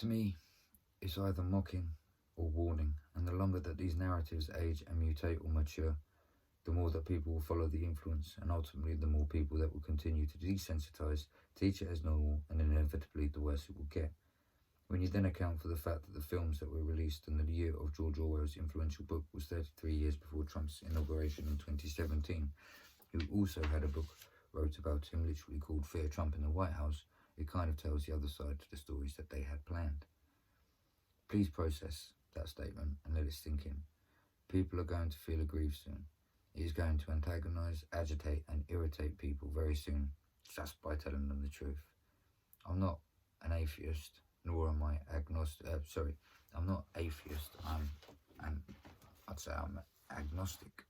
To me, it's either mocking or warning, and the longer that these narratives age and mutate or mature, the more that people will follow the influence, and ultimately the more people that will continue to desensitize, teach it as normal, and inevitably the worse it will get. When you then account for the fact that the films that were released in the year of George Orwell's influential book was 33 years before Trump's inauguration in 2017, who also had a book wrote about him literally called Fear Trump in the White House, it kind of tells the other side to the stories that they had planned. Please process that statement and let it sink in. People are going to feel aggrieved soon. It is going to antagonize, agitate, and irritate people very soon, just by telling them the truth. I'm not an atheist, nor am I agnostic. I'm not atheist. I'd say I'm agnostic.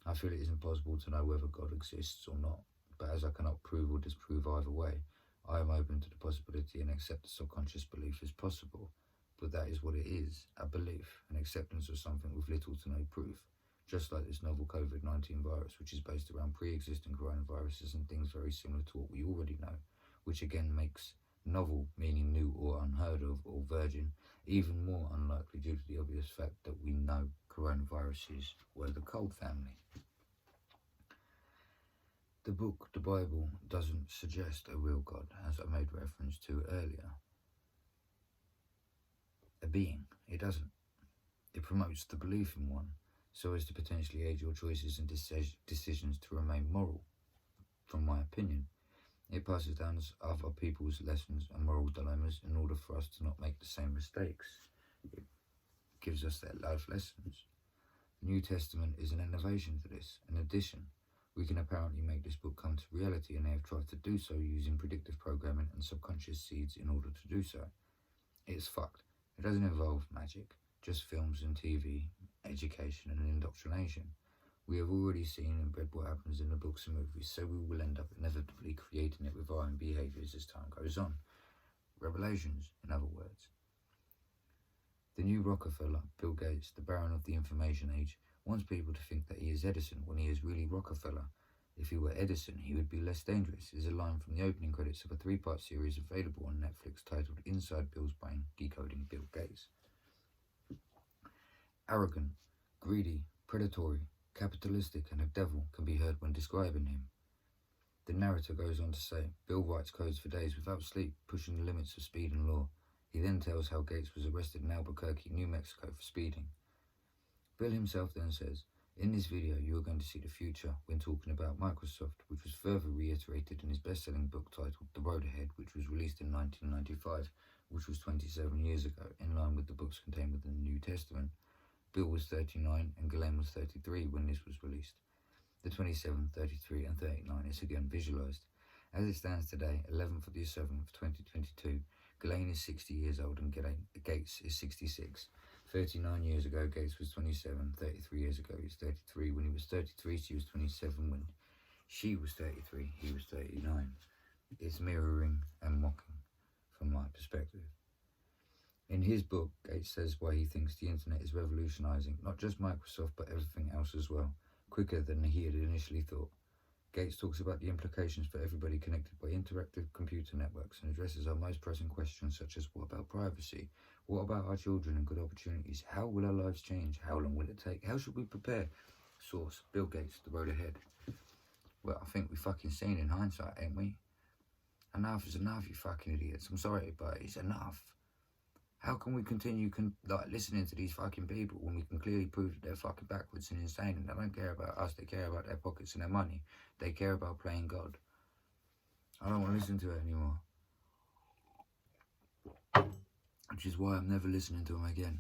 I feel it is impossible to know whether God exists or not, but as I cannot prove or disprove either way, I am open to the possibility and accept the subconscious belief as possible. But that is what it is, a belief, an acceptance of something with little to no proof. Just like this novel COVID-19 virus, which is based around pre-existing coronaviruses and things very similar to what we already know, which again makes novel, meaning new or unheard of or virgin, even more unlikely due to the obvious fact that we know coronaviruses were the cold family. The book, the Bible, doesn't suggest a real God, as I made reference to earlier. A being, it doesn't. It promotes the belief in one, so as to potentially aid your choices and decisions to remain moral. From my opinion, it passes down other people's lessons and moral dilemmas in order for us to not make the same mistakes. It gives us their life lessons. The New Testament is an innovation to this. In addition, we can apparently make this book come to reality, and they have tried to do so using predictive programming and subconscious seeds in order to do so. It's fucked. It doesn't involve magic, just films and TV, education and indoctrination. We have already seen and read what happens in the books and movies, so we will end up inevitably creating it with our own behaviours as time goes on. Revelations, in other words. The new Rockefeller, Bill Gates, the Baron of the Information Age, wants people to think that he is Edison when he is really Rockefeller. If he were Edison, he would be less dangerous, is a line from the opening credits of a 3-part series available on Netflix titled Inside Bill's Brain, Decoding Bill Gates. Arrogant, greedy, predatory, capitalistic, and a devil can be heard when describing him. The narrator goes on to say, Bill writes codes for days without sleep, pushing the limits of speed and law. He then tells how Gates was arrested in Albuquerque, New Mexico for speeding. Bill himself then says, in this video you are going to see the future when talking about Microsoft, which was further reiterated in his best-selling book titled The Road Ahead, which was released in 1995, which was 27 years ago, in line with the books contained within the New Testament. Bill was 39 and Glenn was 33 when this was released. The 27, 33 and 39 is again visualised. As it stands today, 11th of the 7th, 2022, Ghislaine is 60 years old and Gates is 66. 39 years ago, Gates was 27. 33 years ago, he was 33. When he was 33, she was 27. When she was 33, he was 39. It's mirroring and mocking from my perspective. In his book, Gates says why he thinks the internet is revolutionising not just Microsoft but everything else as well, quicker than he had initially thought. Gates talks about the implications for everybody connected by interactive computer networks and addresses our most pressing questions such as what about privacy? What about our children and good opportunities? How will our lives change? How long will it take? How should we prepare? Source, Bill Gates, The Road Ahead. Well, I think we fucking seen in hindsight, ain't we? Enough is enough, you fucking idiots. I'm sorry, but it's enough. How can we continue listening to these fucking people when we can clearly prove that they're fucking backwards and insane and they don't care about us, they care about their pockets and their money. They care about playing God. I don't want to listen to it anymore. Which is why I'm never listening to them again.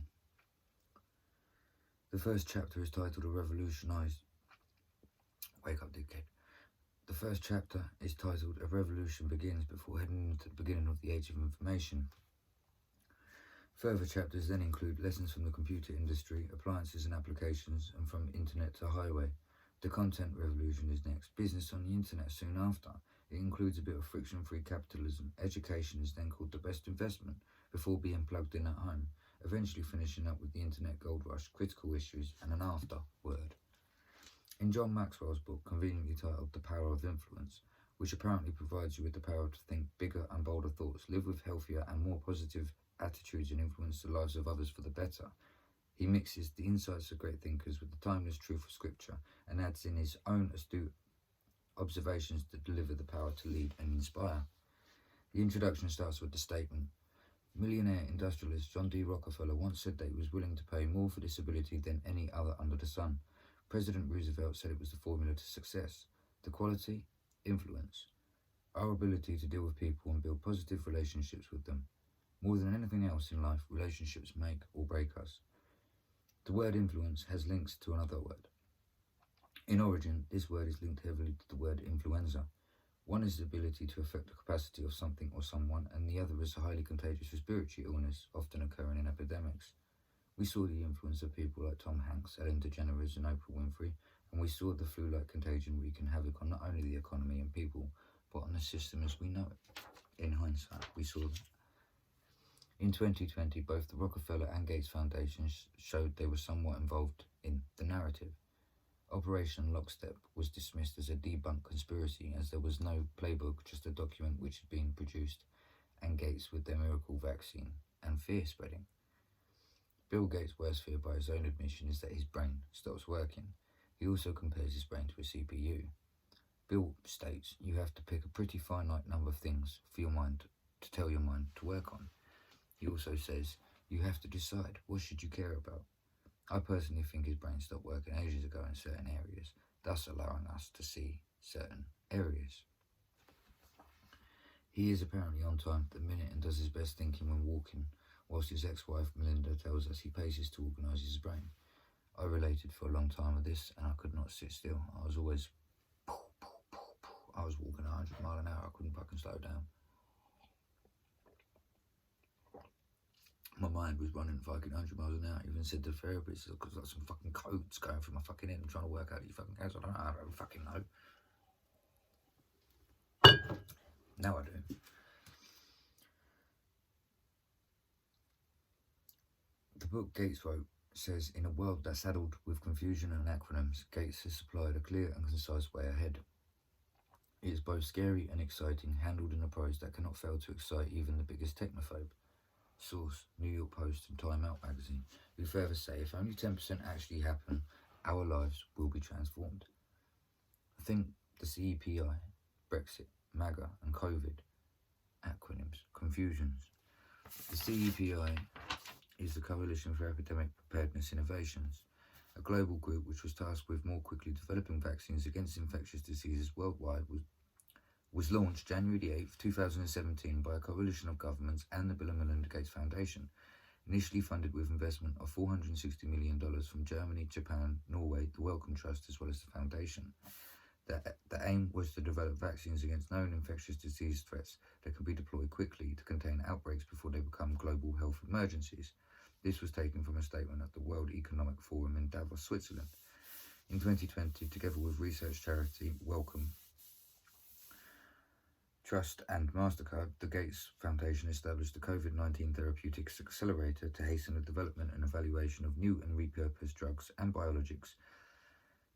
The first chapter is titled A Revolutionized... Wake up, dickhead. The first chapter is titled A Revolution Begins before heading into the beginning of the Age of Information. Further chapters then include lessons from the computer industry, appliances and applications, and from internet to highway. The content revolution is next. Business on the internet soon after. It includes a bit of friction-free capitalism. Education is then called the best investment before being plugged in at home, eventually finishing up with the internet gold rush, critical issues, and an after word. In John Maxwell's book, conveniently titled The Power of Influence, which apparently provides you with the power to think bigger and bolder thoughts, live with healthier and more positive attitudes, and influence the lives of others for the better. He mixes the insights of great thinkers with the timeless truth of Scripture and adds in his own astute observations to deliver the power to lead and inspire. The introduction starts with the statement, millionaire industrialist John D. Rockefeller once said that he was willing to pay more for this ability than any other under the sun. President Roosevelt said it was the formula to success. The quality? Influence. Our ability to deal with people and build positive relationships with them. More than anything else in life, relationships make or break us. The word influence has links to another word. In origin, this word is linked heavily to the word influenza. One is the ability to affect the capacity of something or someone, and the other is a highly contagious respiratory illness, often occurring in epidemics. We saw the influence of people like Tom Hanks, Ellen DeGeneres, and Oprah Winfrey, and we saw the flu-like contagion wreaking havoc on not only the economy and people, but on the system as we know it. In hindsight, we saw that. In 2020, both the Rockefeller and Gates Foundations showed they were somewhat involved in the narrative. Operation Lockstep was dismissed as a debunked conspiracy, as there was no playbook, just a document which had been produced, and Gates with their miracle vaccine, and fear spreading. Bill Gates' worst fear by his own admission is that his brain stops working. He also compares his brain to a CPU. Bill states you have to pick a pretty finite number of things for your mind to tell your mind to work on. He also says you have to decide what should you care about. I personally think his brain stopped working ages ago in certain areas, thus allowing us to see certain areas. He is apparently on time at the minute and does his best thinking when walking, whilst his ex-wife Melinda tells us he paces to organise his brain. I related for a long time with this, and I could not sit still. I was always I was walking 100 miles an hour. I couldn't fucking slow down. My mind was running fucking 100 miles an hour. I even said to the therapist, because like some fucking codes going through my fucking head. I'm trying to work out these fucking codes. I don't know. I don't fucking know. Now I do. The book Gates wrote says, in a world that's saddled with confusion and acronyms, Gates has supplied a clear and concise way ahead. It is both scary and exciting, handled in a prose that cannot fail to excite even the biggest technophobe. Source, New York Post and Time Out magazine, who further say if only 10% actually happen, our lives will be transformed. I think the CEPI, Brexit, MAGA and COVID, acronyms, confusions. The CEPI is the Coalition for Epidemic Preparedness Innovations, a global group which was tasked with more quickly developing vaccines against infectious diseases worldwide, was launched January 8, 2017 by a coalition of governments and the Bill and Melinda Gates Foundation, initially funded with investment of $460 million from Germany, Japan, Norway, the Wellcome Trust, as well as the foundation. The aim was to develop vaccines against known infectious disease threats that could be deployed quickly to contain outbreaks before they become global health emergencies. This was taken from a statement at the World Economic Forum in Davos, Switzerland. In 2020, together with research charity Wellcome Trust and MasterCard, the Gates Foundation established the COVID-19 Therapeutics Accelerator to hasten the development and evaluation of new and repurposed drugs and biologics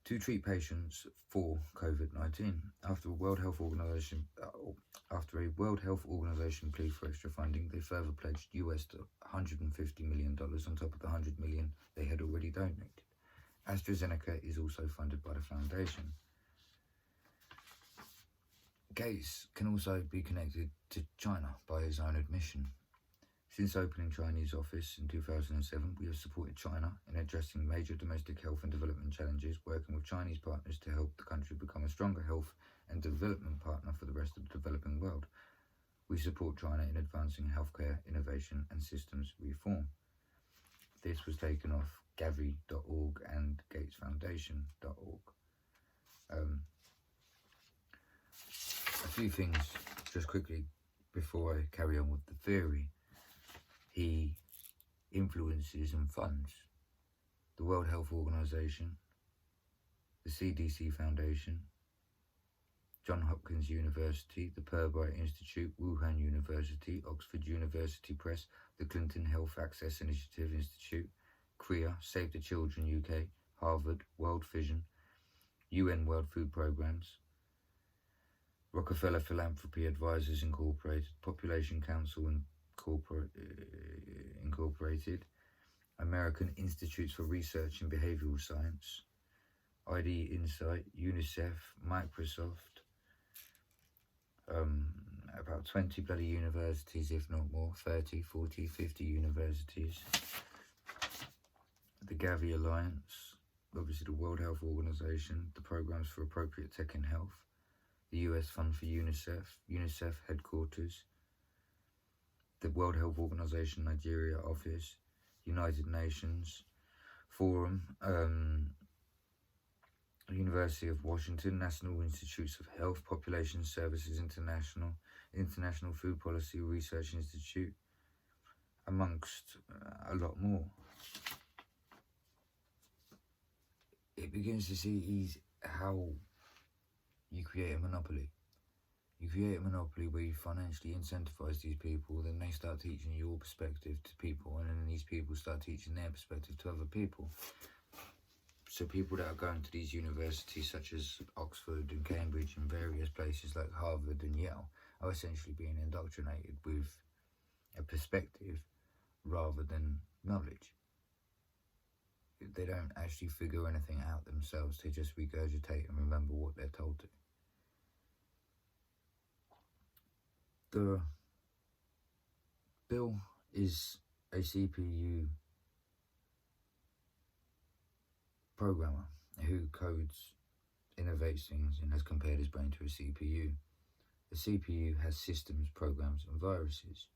to treat patients for COVID-19. After a World Health Organization plea for extra funding, they further pledged US $150 million on top of the $100 million they had already donated. AstraZeneca is also funded by the foundation. Gates can also be connected to China by his own admission. Since opening Chinese office in 2007, we have supported China in addressing major domestic health and development challenges, working with Chinese partners to help the country become a stronger health and development partner for the rest of the developing world. We support China in advancing healthcare innovation and systems reform. This was taken off Gavi.org and GatesFoundation.org. A few things just quickly before I carry on with the theory. He influences and funds the World Health Organization, the CDC Foundation, Johns Hopkins University, the Purbright Institute, Wuhan University, Oxford University Press, the Clinton Health Access Initiative Institute, CREA, Save the Children UK, Harvard, World Vision, UN World Food Programs, Rockefeller Philanthropy Advisors Incorporated, Population Council Incorporated, American Institutes for Research in Behavioral Science, ID Insight, UNICEF, Microsoft, about 20 bloody universities, if not more, 30, 40, 50 universities. The Gavi Alliance, obviously the World Health Organization, the Programs for Appropriate Tech in Health, the US Fund for UNICEF, UNICEF Headquarters, the World Health Organization Nigeria Office, United Nations, Forum, University of Washington, National Institutes of Health, Population Services International, International Food Policy Research Institute, amongst a lot more. It begins to see how you create a monopoly. You create a monopoly where you financially incentivize these people, then they start teaching your perspective to people, and then these people start teaching their perspective to other people. So people that are going to these universities such as Oxford and Cambridge and various places like Harvard and Yale are essentially being indoctrinated with a perspective rather than knowledge. They don't actually figure anything out themselves, they just regurgitate and remember what they're told to. The bill is a CPU programmer who codes, innovates things, and has compared his brain to a CPU. The CPU has systems, programs, and viruses.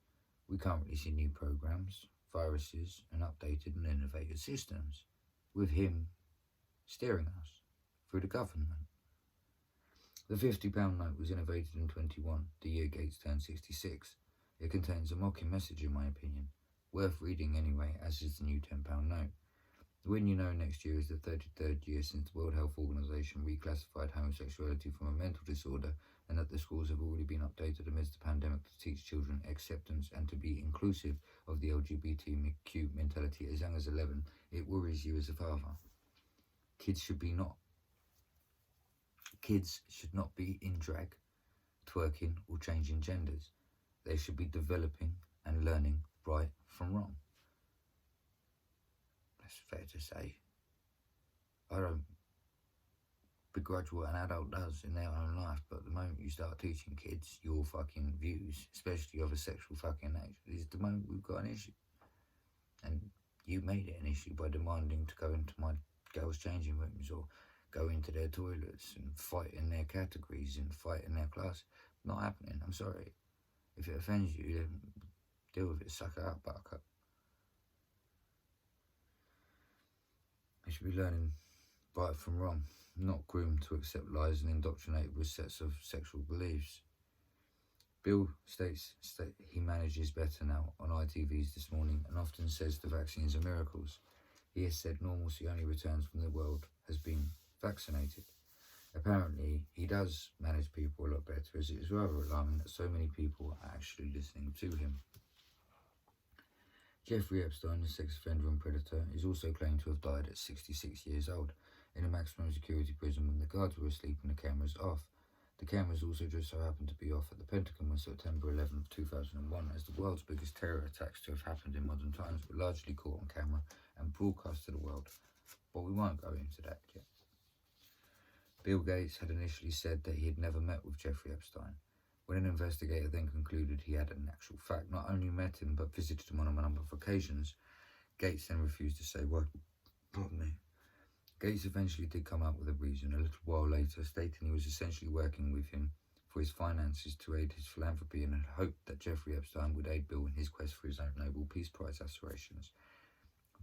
We currently see new programs, viruses, and updated and innovated systems, with him steering us through the government. The £50 note was innovated in 21, the year Gates turned 66. It contains a mocking message, in my opinion, worth reading anyway, as is the new £10 note. When you know next year is the 33rd year since the World Health Organization reclassified homosexuality from a mental disorder, and that the schools have already been updated amidst the pandemic to teach children acceptance and to be inclusive of the LGBTQ mentality as young as 11, it worries you as a father. Kids should not be in drag, twerking, or changing genders. They should be developing and learning right from wrong. That's fair to say. I don't begrudge what an adult does in their own life, but the moment you start teaching kids your fucking views, especially of a sexual fucking nature, is the moment we've got an issue. And you made it an issue by demanding to go into my girls' changing rooms or go into their toilets and fight in their categories and fight in their class. Not happening, I'm sorry. If it offends you, then deal with it, suck it up, buttercup. They should be learning right from wrong, not groomed to accept lies and indoctrinated with sets of sexual beliefs. Bill states he manages better now on ITVs this morning and often says the vaccines are miracles. He has said normalcy only returns when the world has been vaccinated. Apparently, he does manage people a lot better, as it is rather alarming that so many people are actually listening to him. Jeffrey Epstein, a sex offender and predator, is also claimed to have died at 66 years old in a maximum security prison when the guards were asleep and the cameras off. The cameras also just so happened to be off at the Pentagon on September 11, 2001, as the world's biggest terror attacks to have happened in modern times were largely caught on camera and broadcast to the world. But we won't go into that yet. Bill Gates had initially said that he had never met with Jeffrey Epstein. When an investigator then concluded he had, in actual fact, not only met him but visited him on a number of occasions, Gates then refused to say what. Gates eventually did come out with a reason a little while later, stating he was essentially working with him for his finances to aid his philanthropy and had hoped that Jeffrey Epstein would aid Bill in his quest for his own Nobel Peace Prize aspirations.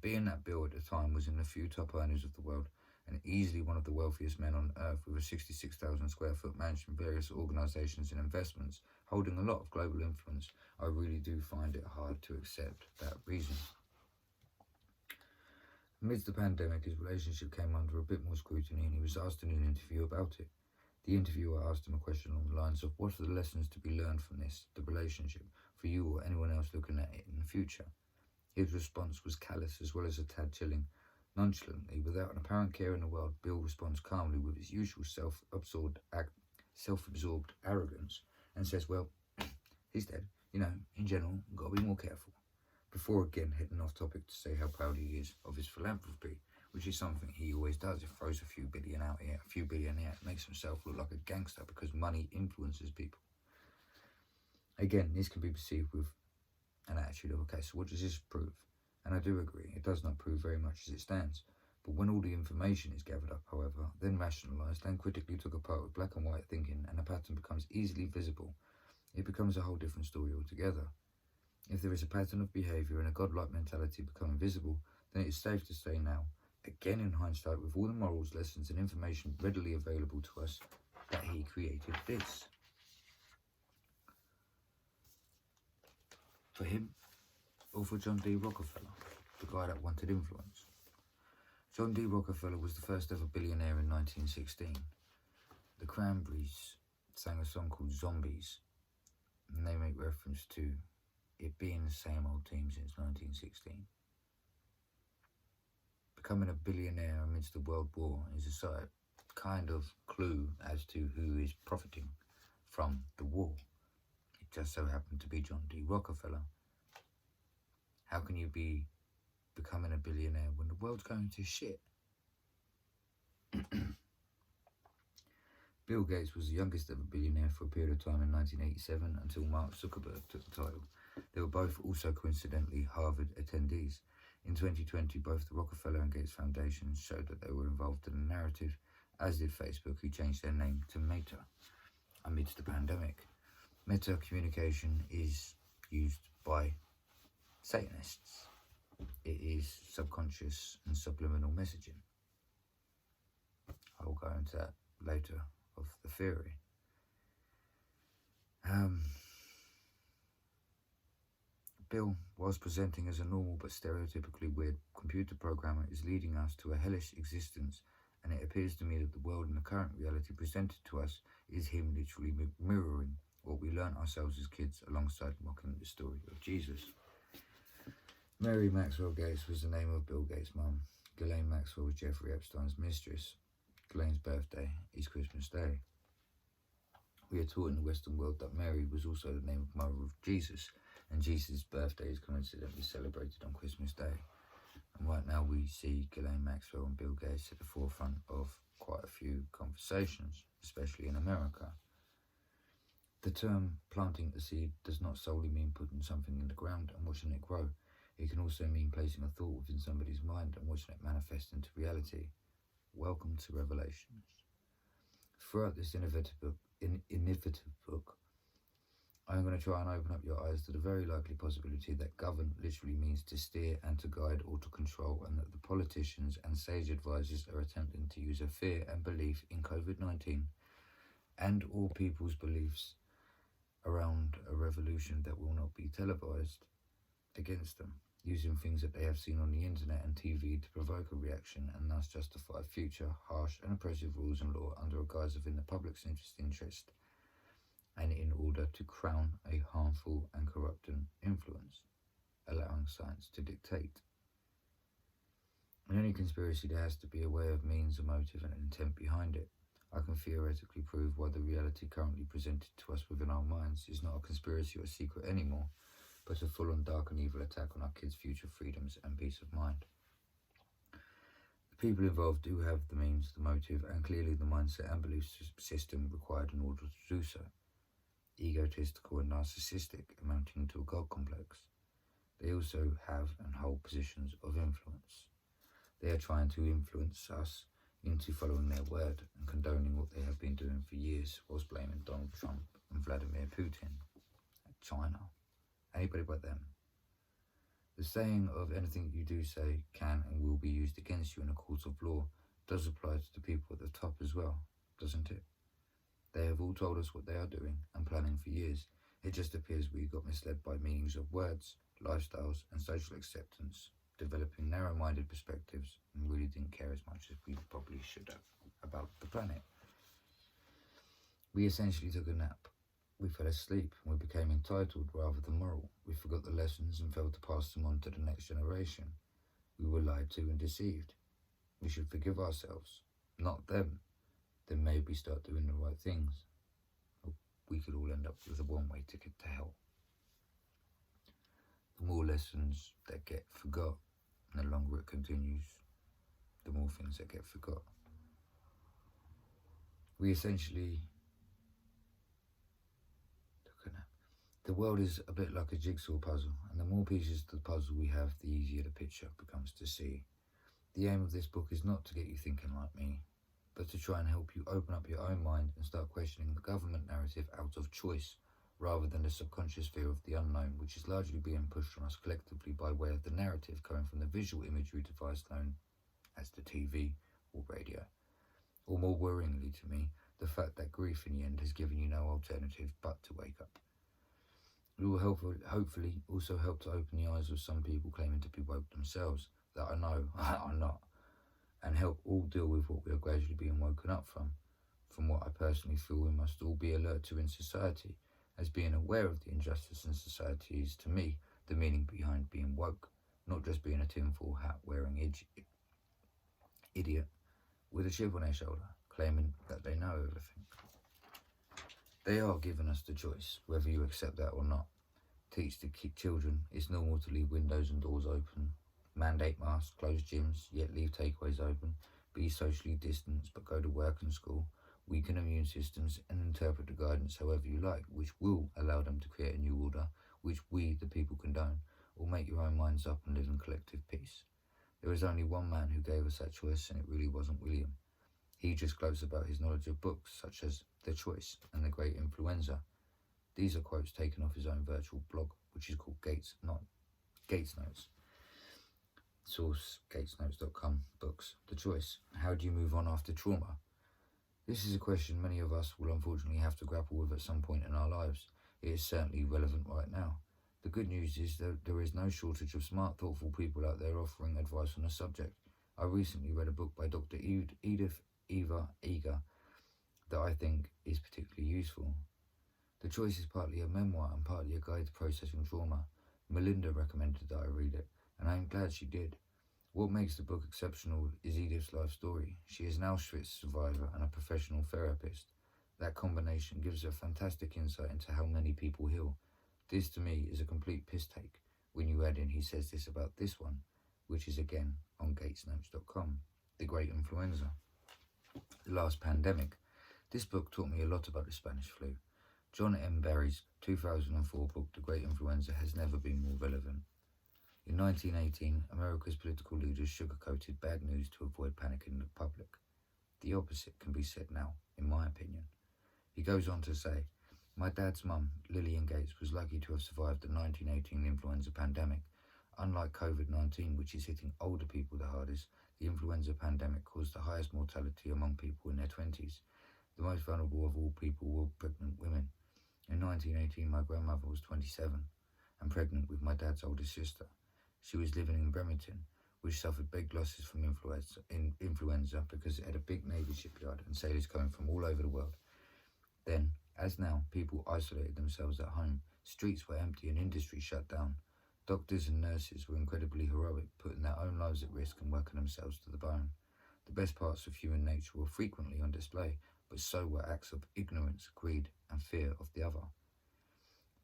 Being that Bill at the time was in the few top earners of the world, and easily one of the wealthiest men on earth with a 66,000 square foot mansion, various organisations and investments, holding a lot of global influence, I really do find it hard to accept that reason. Amidst the pandemic, his relationship came under a bit more scrutiny and he was asked in an interview about it. The interviewer asked him a question along the lines of, what are the lessons to be learned from this, the relationship, for you or anyone else looking at it in the future? His response was callous as well as a tad chilling. Nonchalantly, without an apparent care in the world, Bill responds calmly with his usual self-absorbed self-absorbed arrogance and says, well, he's dead. In general, got to be more careful. Before again heading off topic to say how proud he is of his philanthropy, which is something he always does. He throws a few billion out here, a few billion here, makes himself look like a gangster because money influences people. Again, this can be perceived with an attitude of, okay, so what does this prove? And I do agree, it does not prove very much as it stands. But when all the information is gathered up, however, then rationalised and critically took apart with black and white thinking, and a pattern becomes easily visible, it becomes a whole different story altogether. If there is a pattern of behaviour and a godlike mentality becoming visible, then it is safe to say now, again in hindsight, with all the morals, lessons and information readily available to us, that he created this. For him, or for John D. Rockefeller, the guy that wanted influence. John D. Rockefeller was the first ever billionaire in 1916. The Cranberries sang a song called Zombies, and they make reference to it being the same old team since 1916. Becoming a billionaire amidst the World War is a sort kind of clue as to who is profiting from the war. It just so happened to be John D. Rockefeller. How can you be becoming a billionaire when the world's going to shit? Bill Gates was the youngest ever billionaire for a period of time in 1987 until Mark Zuckerberg took the title. They were both also coincidentally Harvard attendees. In 2020, both the Rockefeller and Gates Foundations showed that they were involved in a narrative, as did Facebook, who changed their name to Meta amidst the pandemic. Meta communication is used by Satanists. It is subconscious and subliminal messaging. I will go into that later of the theory. Bill, whilst presenting as a normal but stereotypically weird computer programmer, is leading us to a hellish existence, and it appears to me that the world and the current reality presented to us is him literally mirroring what we learnt ourselves as kids alongside mocking the story of Jesus. Mary Maxwell Gates was the name of Bill Gates' mum. Ghislaine Maxwell was Jeffrey Epstein's mistress. Ghislaine's birthday is Christmas Day. We are taught in the Western world that Mary was also the name of mother of Jesus, and Jesus' birthday is coincidentally celebrated on Christmas Day. And right now we see Ghislaine Maxwell and Bill Gates at the forefront of quite a few conversations, especially in America. The term planting the seed does not solely mean putting something in the ground and watching it grow. It can also mean placing a thought within somebody's mind and watching it manifest into reality. Welcome to Revelations. Throughout this innovative book, I'm going to try and open up your eyes to the very likely possibility that govern literally means to steer and to guide or to control, and that the politicians and sage advisors are attempting to use a fear and belief in COVID-19 and all people's beliefs around a revolution that will not be televised against them, using things that they have seen on the internet and TV to provoke a reaction and thus justify future harsh and oppressive rules and law under a guise of in the public's interest and in order to crown a harmful and corrupting influence, allowing science to dictate. In any conspiracy, there has to be a way of means, a motive and an intent behind it. I can theoretically prove why the reality currently presented to us within our minds is not a conspiracy or a secret anymore, but a full-on dark and evil attack on our kids' future freedoms and peace of mind. The people involved do have the means, the motive, and clearly the mindset and belief system required in order to do so. Egotistical and narcissistic, amounting to a god complex. They also have and hold positions of influence. They are trying to influence us into following their word and condoning what they have been doing for years, whilst blaming Donald Trump and Vladimir Putin, China, anybody but them. The saying of anything you do say can and will be used against you in a court of law does apply to the people at the top as well, doesn't it? They have all told us what they are doing and planning for years. It just appears we got misled by meanings of words, lifestyles and social acceptance, developing narrow-minded perspectives and really didn't care as much as we probably should have about the planet. We essentially took a nap. We fell asleep and we became entitled rather than moral. We forgot the lessons and failed to pass them on to the next generation. We were lied to and deceived. We should forgive ourselves, not them. Then maybe start doing the right things. we could all end up with a one-way ticket to hell. The more lessons that get forgot, and the longer it continues, the more things that get forgot. We essentially, the world is a bit like a jigsaw puzzle, and the more pieces to the puzzle we have, the easier the picture becomes to see. The aim of this book is not to get you thinking like me, but to try and help you open up your own mind and start questioning the government narrative out of choice, rather than the subconscious fear of the unknown, which is largely being pushed on us collectively by way of the narrative coming from the visual imagery device known as the TV or radio. Or more worryingly to me, the fact that grief in the end has given you no alternative but to wake up. It will hopefully also help to open the eyes of some people claiming to be woke themselves, that I know are not, and help all deal with what we are gradually being woken up from what I personally feel we must all be alert to in society, as being aware of the injustice in society is, to me, the meaning behind being woke, not just being a tinfoil hat wearing idiot with a chip on their shoulder, claiming that they know everything. They are giving us the choice, whether you accept that or not. Teach the children it's normal to leave windows and doors open, mandate masks, close gyms, yet leave takeaways open, be socially distanced but go to work and school, weaken immune systems and interpret the guidance however you like, which will allow them to create a new order, which we, the people, condone, or make your own minds up and live in collective peace. There is only one man who gave us that choice, and it really wasn't William. He just gloats about his knowledge of books such as The Choice and The Great Influenza. These are quotes taken off his own virtual blog, which is called Gates Notes. Source, gatesnotes.com, books. The Choice. How do you move on after trauma? This is a question many of us will unfortunately have to grapple with at some point in our lives. It is certainly relevant right now. The good news is that there is no shortage of smart, thoughtful people out there offering advice on the subject. I recently read a book by Dr. Edith Eva Eger that I think is particularly useful. The Choice is partly a memoir and partly a guide to processing trauma. Melinda recommended that I read it, and I am glad she did. What makes the book exceptional is Edith's life story. She is an Auschwitz survivor and a professional therapist. That combination gives her fantastic insight into how many people heal. This, to me, is a complete piss take when you add in he says this about this one, which is again on gatesnotes.com, The Great Influenza. The Last Pandemic. This book taught me a lot about the Spanish flu. John M. Barry's 2004 book, The Great Influenza, has never been more relevant. In 1918, America's political leaders sugarcoated bad news to avoid panicking the public. The opposite can be said now, in my opinion. He goes on to say, my dad's mum, Lillian Gates, was lucky to have survived the 1918 influenza pandemic. Unlike COVID-19, which is hitting older people the hardest, the influenza pandemic caused the highest mortality among people in their 20s. The most vulnerable of all people were pregnant women. In 1918, my grandmother was 27 and pregnant with my dad's older sister. She was living in Bremerton, which suffered big losses from influenza because it had a big navy shipyard and sailors coming from all over the world. Then, as now, people isolated themselves at home. Streets were empty and industry shut down. Doctors and nurses were incredibly heroic, putting their own lives at risk and working themselves to the bone. The best parts of human nature were frequently on display, but so were acts of ignorance, greed, and fear of the other.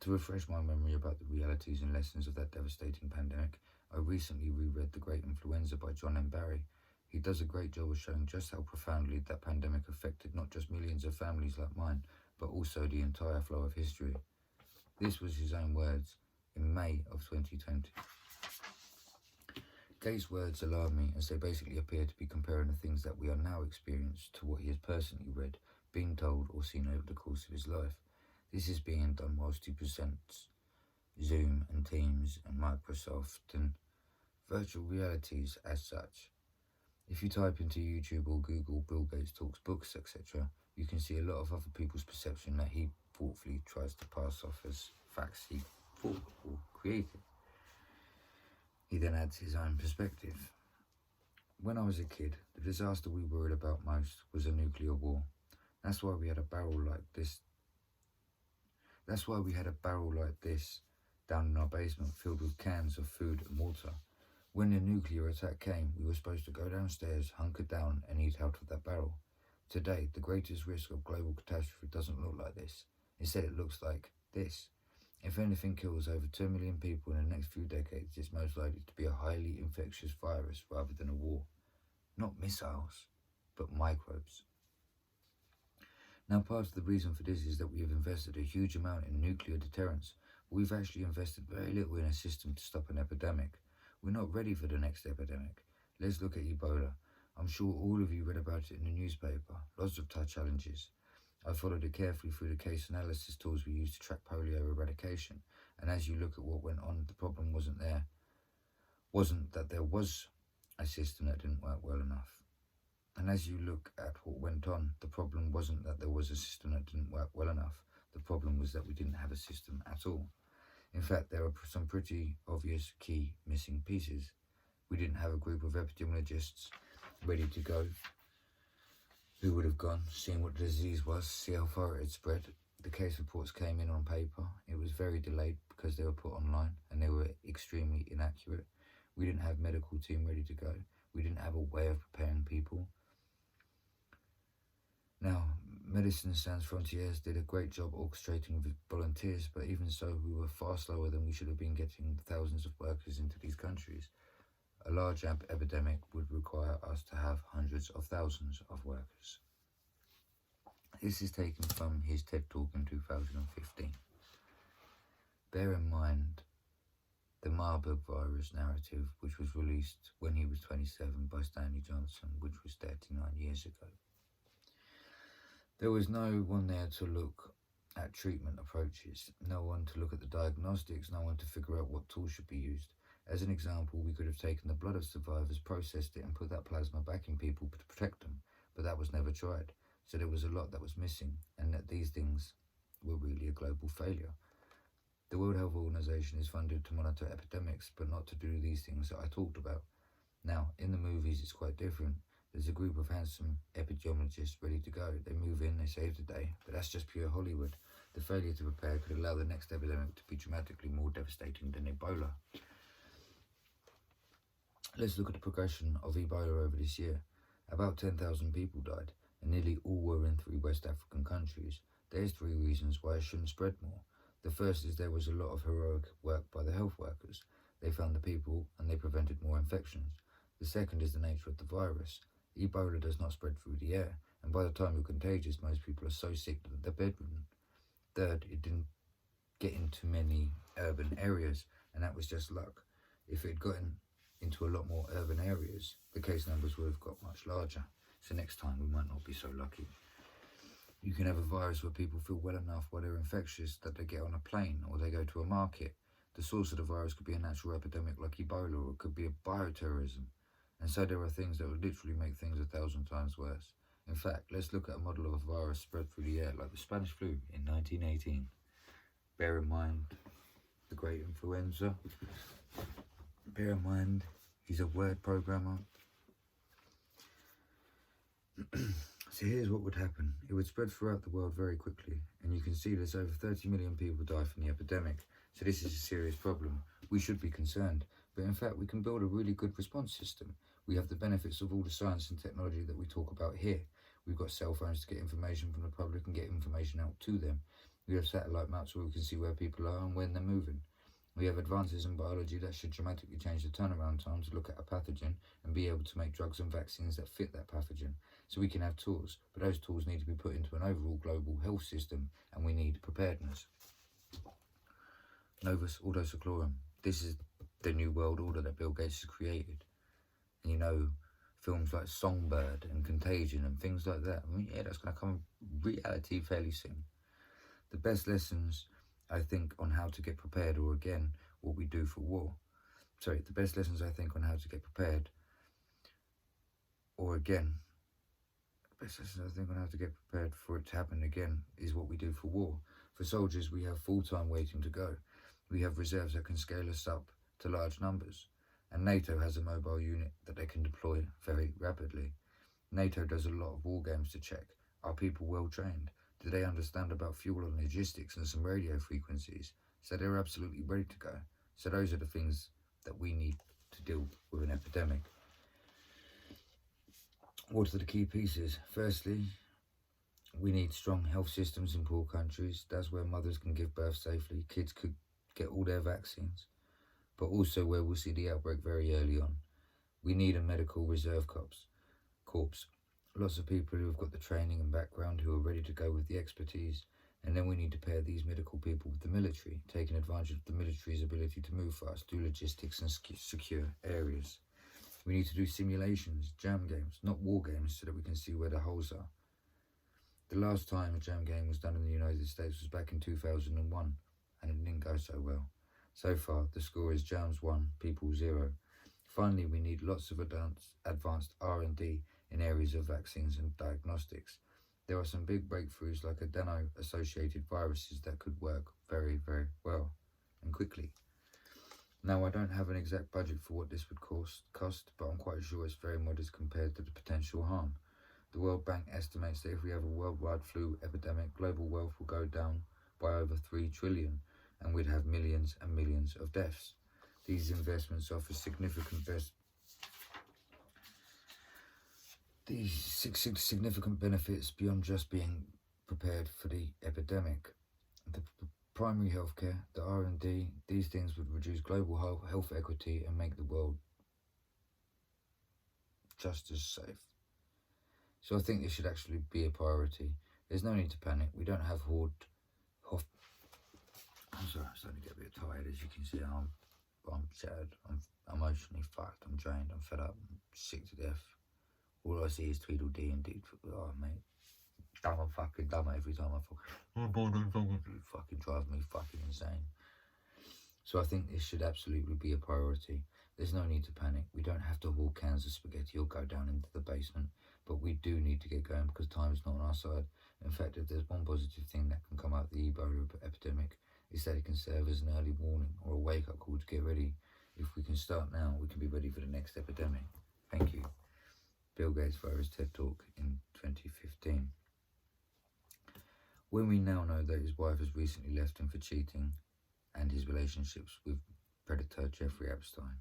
To refresh my memory about the realities and lessons of that devastating pandemic, I recently reread The Great Influenza by John M. Barry. He does a great job of showing just how profoundly that pandemic affected not just millions of families like mine, but also the entire flow of history. This was his own words in May of 2020. Gates' words alarm me, as they basically appear to be comparing the things that we are now experiencing to what he has personally read, been told, or seen over the course of his life. This is being done whilst he presents Zoom and Teams and Microsoft and virtual realities as such. If you type into YouTube or Google Bill Gates talks books, etc., you can see a lot of other people's perception that he thoughtfully tries to pass off as facts he thought or created. He then adds his own perspective. When I was a kid, the disaster we worried about most was a nuclear war. That's why we had a barrel like this down in our basement, filled with cans of food and water. When the nuclear attack came, we were supposed to go downstairs, hunker down, and eat out of that barrel. Today, the greatest risk of global catastrophe doesn't look like this. Instead, it looks like this. If anything kills over 2 million people in the next few decades, it's most likely to be a highly infectious virus rather than a war. Not missiles, but microbes. Now, part of the reason for this is that we have invested a huge amount in nuclear deterrence, but we've actually invested very little in a system to stop an epidemic. We're not ready for the next epidemic. Let's look at Ebola. I'm sure all of you read about it in the newspaper. Lots of tough challenges. I followed it carefully through the case analysis tools we use to track polio eradication, and as you look at what went on, the problem wasn't that there was a system that didn't work well enough. And as you look at what went on, the problem wasn't that there was a system that didn't work well enough. The problem was that we didn't have a system at all. In fact, there are some pretty obvious key missing pieces. We didn't have a group of epidemiologists ready to go who would have gone, seen what the disease was, see how far it had spread. The case reports came in on paper. It was very delayed because they were put online and they were extremely inaccurate. We didn't have a medical team ready to go. We didn't have a way of preparing people. Now, Medicine Sans Frontières did a great job orchestrating volunteers, but even so, we were far slower than we should have been getting thousands of workers into these countries. A large epidemic would require us to have hundreds of thousands of workers. This is taken from his TED Talk in 2015. Bear in mind the Marburg virus narrative, which was released when he was 27 by Stanley Johnson, which was 39 years ago. There was no one there to look at treatment approaches, no one to look at the diagnostics, no one to figure out what tools should be used. As an example, we could have taken the blood of survivors, processed it, and put that plasma back in people to protect them, but that was never tried. So there was a lot that was missing, and that these things were really a global failure. The World Health Organization is funded to monitor epidemics, but not to do these things that I talked about. Now, in the movies, it's quite different. There's a group of handsome epidemiologists ready to go. They move in, they save the day, but that's just pure Hollywood. The failure to prepare could allow the next epidemic to be dramatically more devastating than Ebola. Let's look at the progression of Ebola over this year. About 10,000 people died, and nearly all were in 3 West African countries. There's 3 reasons why it shouldn't spread more. The first is there was a lot of heroic work by the health workers. They found the people and they prevented more infections. The second is the nature of the virus. Ebola does not spread through the air, and by the time you're contagious, most people are so sick that they're bedridden. Third, it didn't get into many urban areas, and that was just luck. If it had gotten into a lot more urban areas, the case numbers would have got much larger. So next time we might not be so lucky. You can have a virus where people feel well enough while they're infectious that they get on a plane or they go to a market. The source of the virus could be a natural epidemic like Ebola, or it could be a bioterrorism. And so there are things that would literally make things 1,000 times worse. In fact, let's look at a model of a virus spread through the air like the Spanish flu in 1918. Bear in mind the great influenza. Bear in mind he's a word programmer. So here's what would happen. It would spread throughout the world very quickly, and you can see there's over 30 million people die from the epidemic. So this is a serious problem. We should be concerned, but in fact we can build a really good response system. We have the benefits of all the science and technology that we talk about here. We've got cell phones to get information from the public and get information out to them. We have satellite maps where we can see where people are and when they're moving. We have advances in biology that should dramatically change the turnaround time to look at a pathogen and be able to make drugs and vaccines that fit that pathogen. So we can have tools, but those tools need to be put into an overall global health system, and we need preparedness. Novus Ordo Seclorum. This is the new world order that Bill Gates has created. And you know, films like Songbird and Contagion and things like that. I mean, yeah, that's going to come reality fairly soon. The best lessons, I think, on how to get prepared, or again, what we do for war. The best lessons I think on how to get prepared, or again, the best lessons I think on how to get prepared for it to happen again is what we do for war. For soldiers, we have full-time waiting to go. We have reserves that can scale us up to large numbers. And NATO has a mobile unit that they can deploy very rapidly. NATO does a lot of war games to check. Are people well trained? Do they understand about fuel and logistics and some radio frequencies? So they're absolutely ready to go. So those are the things that we need to deal with an epidemic. What are the key pieces? Firstly, We need strong health systems in poor countries. That's where mothers can give birth safely, kids could get all their vaccines, but also where we'll see the outbreak very early on. We need a medical reserve corps. Lots of people who have got the training and background who are ready to go with the expertise, and then we need to pair these medical people with the military, taking advantage of the military's ability to move fast, do logistics and secure areas. We need to do simulations, jam games, not war games, so that we can see where the holes are. The last time a jam game was done in the United States was back in 2001, and it didn't go so well. So far, the score is jams 1, people 0. Finally, we need lots of advanced R&D in areas of vaccines and diagnostics. There are some big breakthroughs like adeno-associated viruses that could work very, very well and quickly. Now, I don't have an exact budget for what this would cost, but I'm quite sure it's very modest compared to the potential harm. The World Bank estimates that if we have a worldwide flu epidemic, global wealth will go down by over 3 trillion, and we'd have millions and millions of deaths. These investments offer significant benefits beyond just being prepared for the epidemic. The primary healthcare, the R&D, these things would reduce global health equity and make the world just as safe. So I think this should actually be a priority. There's no need to panic. We don't have I'm sorry, I'm starting to get a bit tired. As you can see, I'm shattered. I'm emotionally fucked. I'm drained. I'm fed up. I'm sick to death. All I see is Tweedledee and Deed. Oh, mate. I'm fucking dumb every time I you fucking drive me fucking insane. So I think this should absolutely be a priority. There's no need to panic. We don't have to haul cans of spaghetti or go down into the basement, but we do need to get going because time is not on our side. In fact, if there's one positive thing that can come out of the Ebola epidemic, it's that it can serve as an early warning or a wake-up call to get ready. If we can start now, we can be ready for the next epidemic. Thank you. Bill Gates via his TED Talk in 2015. When we now know that his wife has recently left him for cheating and his relationships with predator Jeffrey Epstein,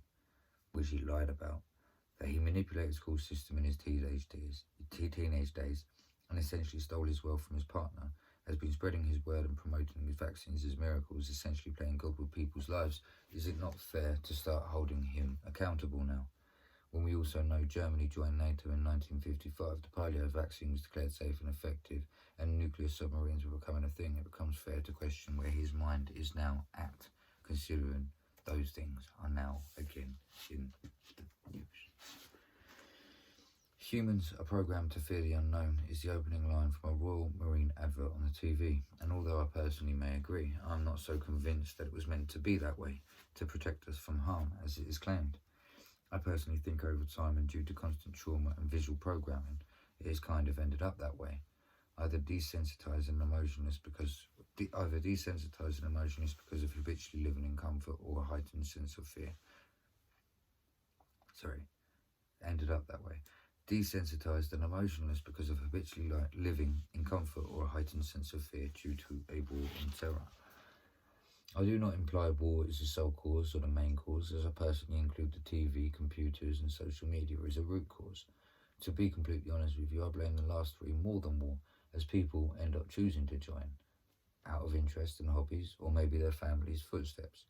which he lied about, that he manipulated the school system in his teenage days and essentially stole his wealth from his partner, has been spreading his word and promoting his vaccines as miracles, essentially playing God with people's lives, is it not fair to start holding him accountable now? When we also know Germany joined NATO in 1955, the polio vaccine was declared safe and effective, and nuclear submarines were becoming a thing, it becomes fair to question where his mind is now at, considering those things are now again in the news. Humans are programmed to fear the unknown is the opening line from a Royal Marine advert on the TV, and although I personally may agree, I'm not so convinced that it was meant to be that way, to protect us from harm as it is claimed. I personally think over time and due to constant trauma and visual programming, it has kind of ended up that way. Either desensitized and emotionless because of habitually living in comfort or a heightened sense of fear. Ended up that way. Desensitized and emotionless because of habitually living in comfort or a heightened sense of fear due to a war on terror. I do not imply war is the sole cause or the main cause, as I personally include the TV, computers and social media as a root cause. To be completely honest with you, I blame the last three more than war, as people end up choosing to join, out of interest and hobbies, or maybe their family's footsteps.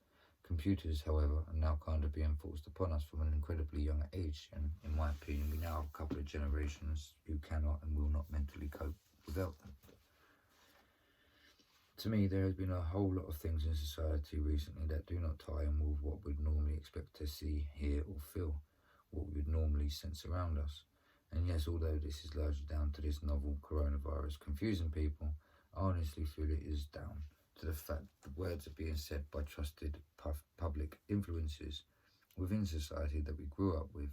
Computers, however, are now kind of being forced upon us from an incredibly young age, and in my opinion, we now have a couple of generations who cannot and will not mentally cope without them. To me, there has been a whole lot of things in society recently that do not tie in with what we'd normally expect to see, hear or feel, what we would normally sense around us. And yes, although this is largely down to this novel coronavirus confusing people, I honestly feel it is down to the fact that words are being said by trusted public influences within society that we grew up with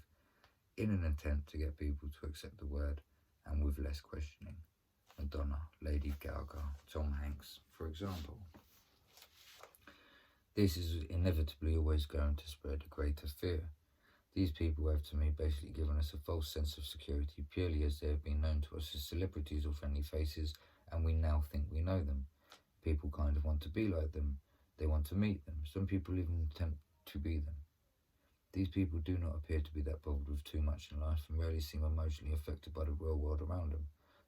in an attempt to get people to accept the word and with less questioning. Madonna, Lady Gaga, Tom Hanks, for example. This is inevitably always going to spread a greater fear. These people have to me basically given us a false sense of security purely as they have been known to us as celebrities or friendly faces, and we now think we know them. People kind of want to be like them. They want to meet them. Some people even attempt to be them. These people do not appear to be that bothered with too much in life and rarely seem emotionally affected by the real world around them.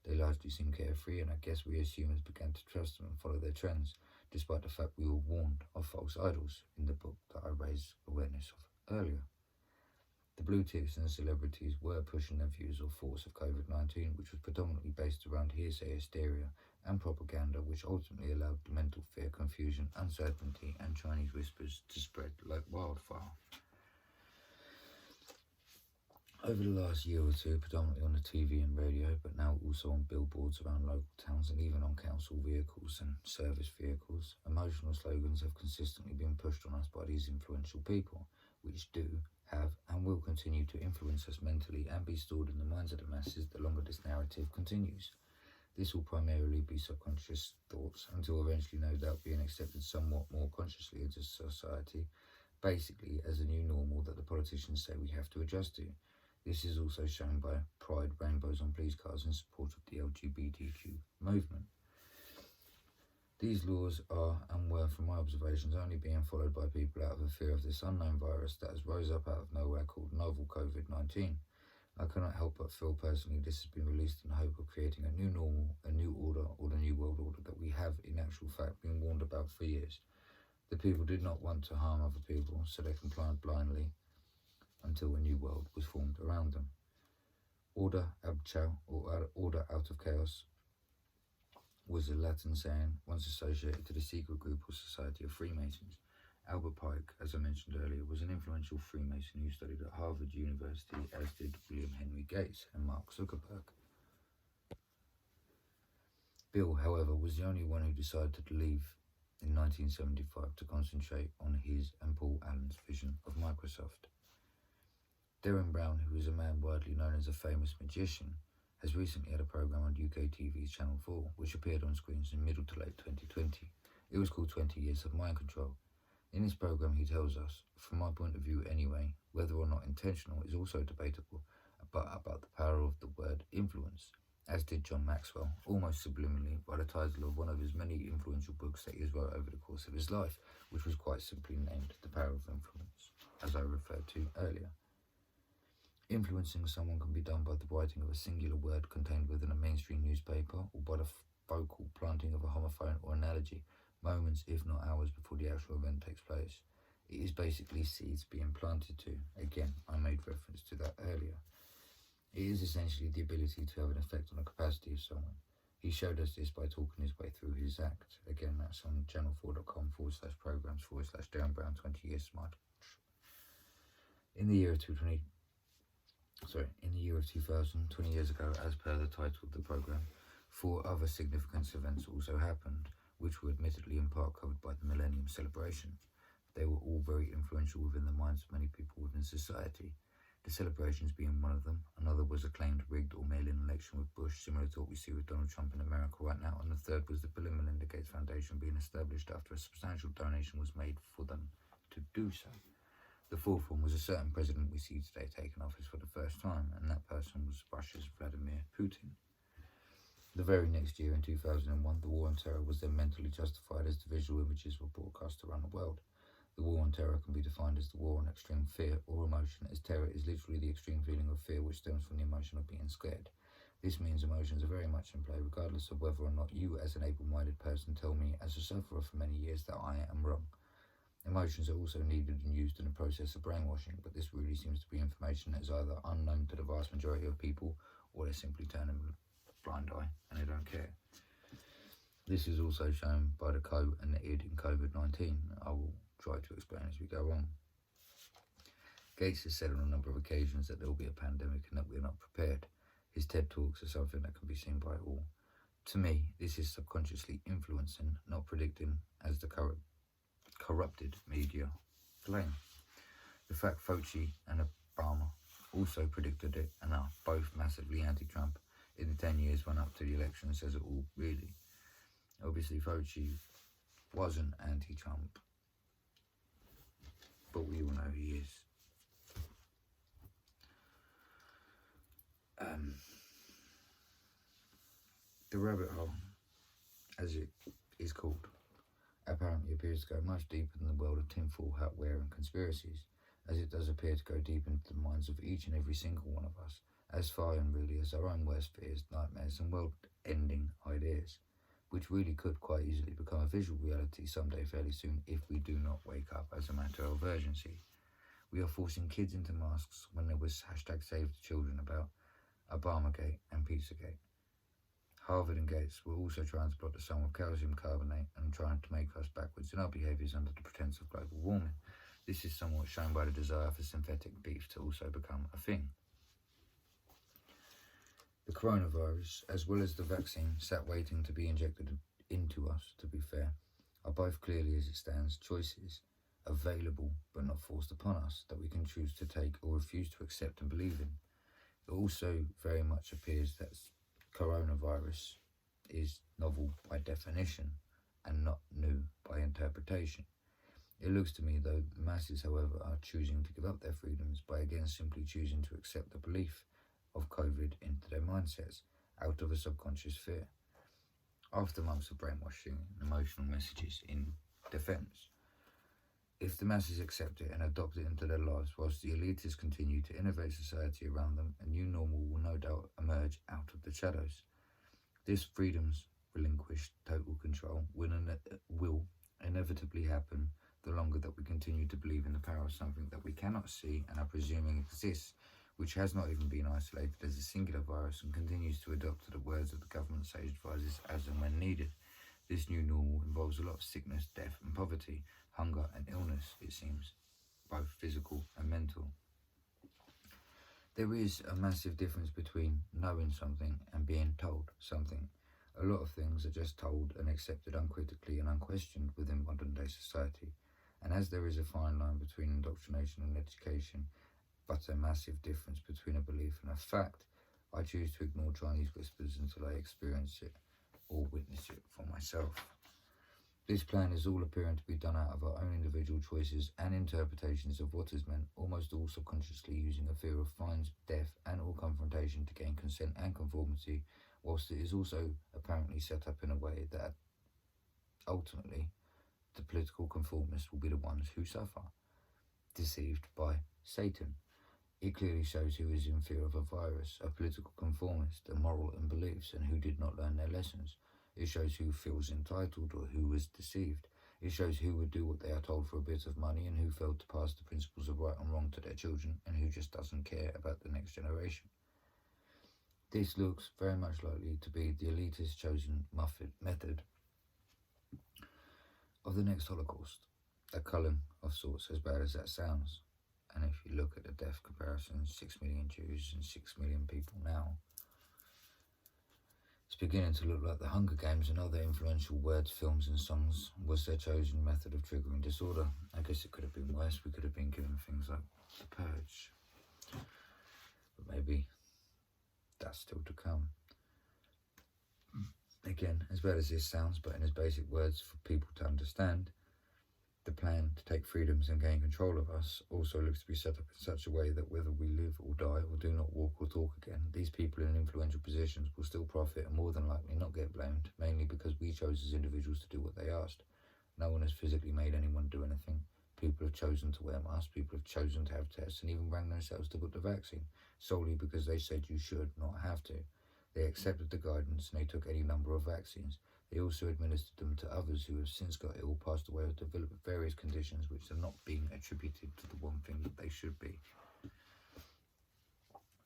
They largely seem carefree, and I guess we as humans began to trust them and follow their trends, despite the fact we were warned of false idols in the book that I raised awareness of earlier. The blue ticks and celebrities were pushing their views or thoughts of COVID-19, which was predominantly based around hearsay, hysteria, and propaganda, which ultimately allowed the mental fear, confusion, uncertainty, and Chinese whispers to spread like wildfire. Over the last year or two, predominantly on the TV and radio, but now also on billboards around local towns and even on council vehicles and service vehicles, emotional slogans have consistently been pushed on us by these influential people, which do, have, and will continue to influence us mentally and be stored in the minds of the masses the longer this narrative continues. This will primarily be subconscious thoughts until eventually, no doubt, being accepted somewhat more consciously into society, basically as a new normal that the politicians say we have to adjust to. This is also shown by pride rainbows on police cars in support of the LGBTQ movement. These laws are and were, from my observations, only being followed by people out of a fear of this unknown virus that has rose up out of nowhere called novel COVID-19. I cannot help but feel personally this has been released in the hope of creating a new normal, a new order, or the new world order that we have in actual fact been warned about for years. The people did not want to harm other people, so they complied blindly until a new world was formed around them. Order ab chao, or order out of chaos, was a Latin saying once associated to the secret group or society of Freemasons. Albert Pike, as I mentioned earlier, was an influential Freemason who studied at Harvard University, as did William Henry Gates and Mark Zuckerberg. Bill, however, was the only one who decided to leave in 1975 to concentrate on his and Paul Allen's vision of Microsoft. Derren Brown, who is a man widely known as a famous magician, has recently had a program on UK TV's Channel 4, which appeared on screens in middle to late 2020. It was called 20 Years of Mind Control. In this program, he tells us, from my point of view anyway, whether or not intentional is also debatable, but about the power of the word influence, as did John Maxwell, almost subliminally, by the title of one of his many influential books that he has wrote over the course of his life, which was quite simply named The Power of Influence, as I referred to earlier. Influencing someone can be done by the writing of a singular word contained within a mainstream newspaper, or by the vocal planting of a homophone or analogy, moments if not hours before the actual event takes place. It is basically seeds being planted to. Again, I made reference to that earlier. It is essentially the ability to have an effect on the capacity of someone. He showed us this by talking his way through his act. Again, that's on channel4.com/programs/Darren Brown 20 Years Smart. In the year of 2000, 20 years ago, as per the title of the program, 4 other significant events also happened, which were admittedly in part covered by the Millennium Celebration. They were all very influential within the minds of many people within society. The celebrations being one of them. Another was a claimed rigged or mail-in election with Bush, similar to what we see with Donald Trump in America right now. And the third was the Bill and Melinda Gates Foundation being established after a substantial donation was made for them to do so. The fourth one was a certain president we see today taking office for the first time, and that person was Russia's Vladimir Putin. The very next year, in 2001, the War on Terror was then mentally justified as the visual images were broadcast around the world. The War on Terror can be defined as the war on extreme fear or emotion, as terror is literally the extreme feeling of fear which stems from the emotion of being scared. This means emotions are very much in play, regardless of whether or not you, as an able-minded person, tell me, as a sufferer for many years, that I am wrong. Emotions are also needed and used in the process of brainwashing, but this really seems to be information that is either unknown to the vast majority of people, or they're simply turning a blind eye and they don't care. This is also shown by the co and the id in COVID-19. I will try to explain as we go on. Gates has said on a number of occasions that there will be a pandemic and that we're not prepared. His TED Talks are something that can be seen by all. To me, this is subconsciously influencing, not predicting, as the corrupted media claim. The fact Fauci and Obama also predicted it and are both massively anti-Trump in the 10 years run up to the election says it all, really. Obviously, Fauci wasn't anti-Trump, but we all know he is. The rabbit hole, as it is called, apparently appears to go much deeper than the world of tinfoil hat wear and conspiracies, as it does appear to go deep into the minds of each and every single one of us, as foreign really as our own worst fears, nightmares, and world-ending ideas, which really could quite easily become a visual reality someday fairly soon if we do not wake up as a matter of urgency. We are forcing kids into masks when there was hashtag Save the Children about Obamagate and Pizzagate. Harvard and Gates were also trying to block the sun with calcium carbonate and trying to make us backwards in our behaviours under the pretence of global warming. This is somewhat shown by the desire for synthetic beef to also become a thing. The coronavirus, as well as the vaccine, sat waiting to be injected into us, to be fair, are both clearly, as it stands, choices available but not forced upon us that we can choose to take or refuse to accept and believe in. It also very much appears that coronavirus is novel by definition and not new by interpretation. It looks to me, though, the masses, however, are choosing to give up their freedoms by again simply choosing to accept the belief of COVID into their mindsets out of a subconscious fear. After months of brainwashing and emotional messages in defence, if the masses accept it and adopt it into their lives, whilst the elitists continue to innovate society around them, a new normal will no doubt emerge out of the shadows. This freedom's relinquished total control will inevitably happen the longer that we continue to believe in the power of something that we cannot see and are presuming exists, which has not even been isolated as a singular virus and continues to adopt to the words of the government sage advisors as and when needed. This new normal involves a lot of sickness, death and poverty, hunger and illness, it seems, both physical and mental. There is a massive difference between knowing something and being told something. A lot of things are just told and accepted uncritically and unquestioned within modern day society. And as there is a fine line between indoctrination and education, but a massive difference between a belief and a fact, I choose to ignore Chinese whispers until I experience it or witness it for myself. This plan is all appearing to be done out of our own individual choices and interpretations of what is meant, almost all subconsciously using a fear of fines, death and or confrontation to gain consent and conformity, whilst it is also apparently set up in a way that ultimately the political conformists will be the ones who suffer, deceived by Satan. It clearly shows who is in fear of a virus, a political conformist, immoral in beliefs, and who did not learn their lessons. It shows who feels entitled or who was deceived. It shows who would do what they are told for a bit of money and who failed to pass the principles of right and wrong to their children and who just doesn't care about the next generation. This looks very much likely to be the elitist chosen method of the next Holocaust, a culling of sorts, as bad as that sounds. And if you look at the death comparisons, 6 million Jews and 6 million people now, it's beginning to look like the Hunger Games and other influential words, films and songs was their chosen method of triggering disorder. I guess it could have been worse. We could have been given things like The Purge. But maybe that's still to come. Again, as bad as this sounds, but in as basic words for people to understand, the plan to take freedoms and gain control of us also looks to be set up in such a way that whether we live or die or do not walk or talk again, these people in influential positions will still profit and more than likely not get blamed, mainly because we chose as individuals to do what they asked. No one has physically made anyone do anything. People have chosen to wear masks, people have chosen to have tests and even rang themselves to book the vaccine, solely because they said you should, not have to. They accepted the guidance and they took any number of vaccines. They also administered them to others who have since got ill, passed away, or developed various conditions which are not being attributed to the one thing that they should be.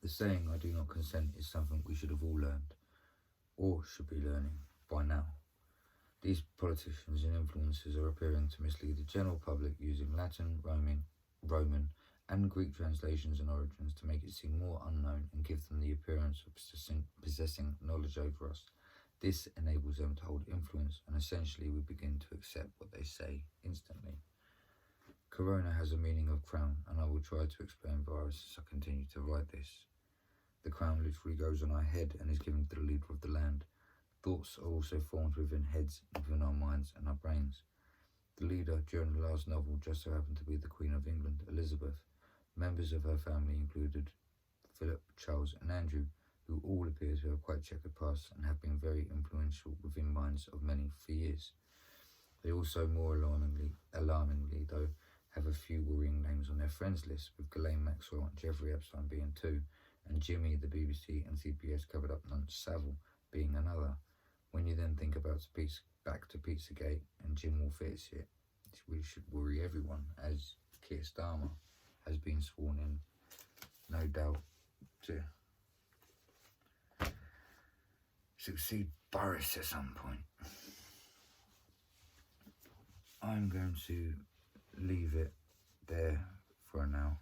The saying, "I do not consent," is something we should have all learned, or should be learning, by now. These politicians and influencers are appearing to mislead the general public using Latin, Roman, and Greek translations and origins to make it seem more unknown and give them the appearance of possessing knowledge over us. This enables them to hold influence, and essentially we begin to accept what they say instantly. Corona has a meaning of crown, and I will try to explain virus as I continue to write this. The crown literally goes on our head and is given to the leader of the land. Thoughts are also formed within heads, within our minds and our brains. The leader during the last novel just so happened to be the Queen of England, Elizabeth. Members of her family included Philip, Charles and Andrew, who all appear to have quite checkered pasts and have been very influential within minds of many for years. They also, more alarmingly though, have a few worrying names on their friends list, with Ghislaine Maxwell and Jeffrey Epstein being two, and Jimmy, the BBC and CBS covered up nonce, Savile being another. When you then think about back to Pizzagate and Jim will fit it, we should worry everyone, as Keir Starmer has been sworn in, no doubt, to succeed Boris at some point. I'm going to leave it there for now.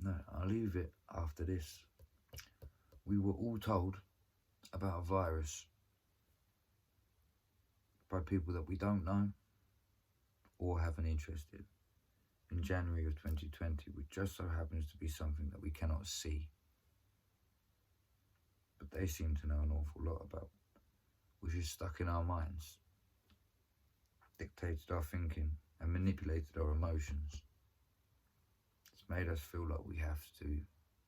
No, I'll leave it after this. We were all told about a virus by people that we don't know or have an interest in January of 2020, which just so happens to be something that we cannot see, but they seem to know an awful lot about, which is stuck in our minds, dictated our thinking and manipulated our emotions. It's made us feel like we have to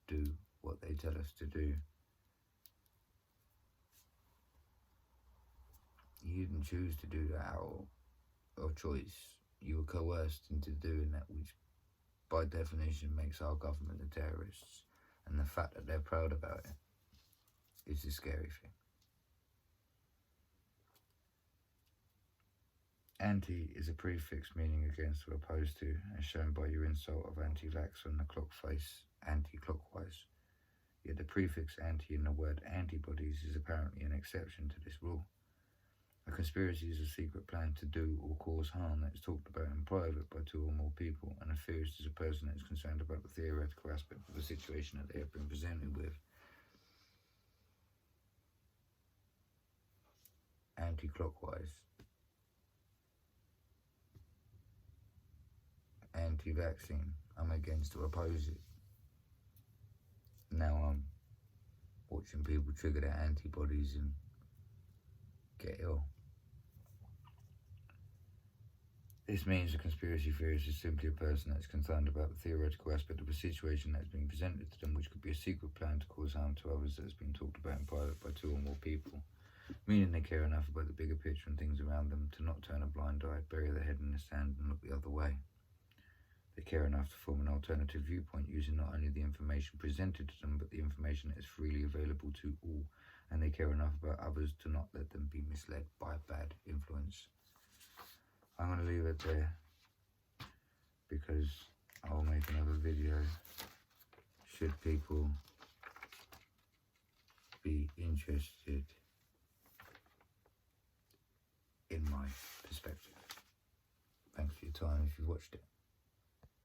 do what they tell us to do. You didn't choose to do that out of choice. You were coerced into doing that, which by definition makes our government the terrorists. And the fact that they're proud about it is the scary thing. Anti is a prefix meaning against or opposed to, as shown by your insult of anti-vax on the clock face, anti-clockwise. Yet the prefix anti in the word antibodies is apparently an exception to this rule. A conspiracy is a secret plan to do or cause harm that is talked about in private by two or more people, and a theorist is a person that is concerned about the theoretical aspect of a situation that they have been presented with. Anti-clockwise. Anti-vaccine. I'm against or oppose it. Now I'm watching people trigger their antibodies and get ill. This means a conspiracy theorist is simply a person that is concerned about the theoretical aspect of a situation that is being presented to them, which could be a secret plan to cause harm to others that has been talked about in private by two or more people, meaning they care enough about the bigger picture and things around them to not turn a blind eye, bury their head in the sand and look the other way. They care enough to form an alternative viewpoint using not only the information presented to them, but the information that is freely available to all, and they care enough about others to not let them be misled by bad influence. I'm going to leave it there because I'll make another video should people be interested in my perspective. Thanks for your time if you watched it.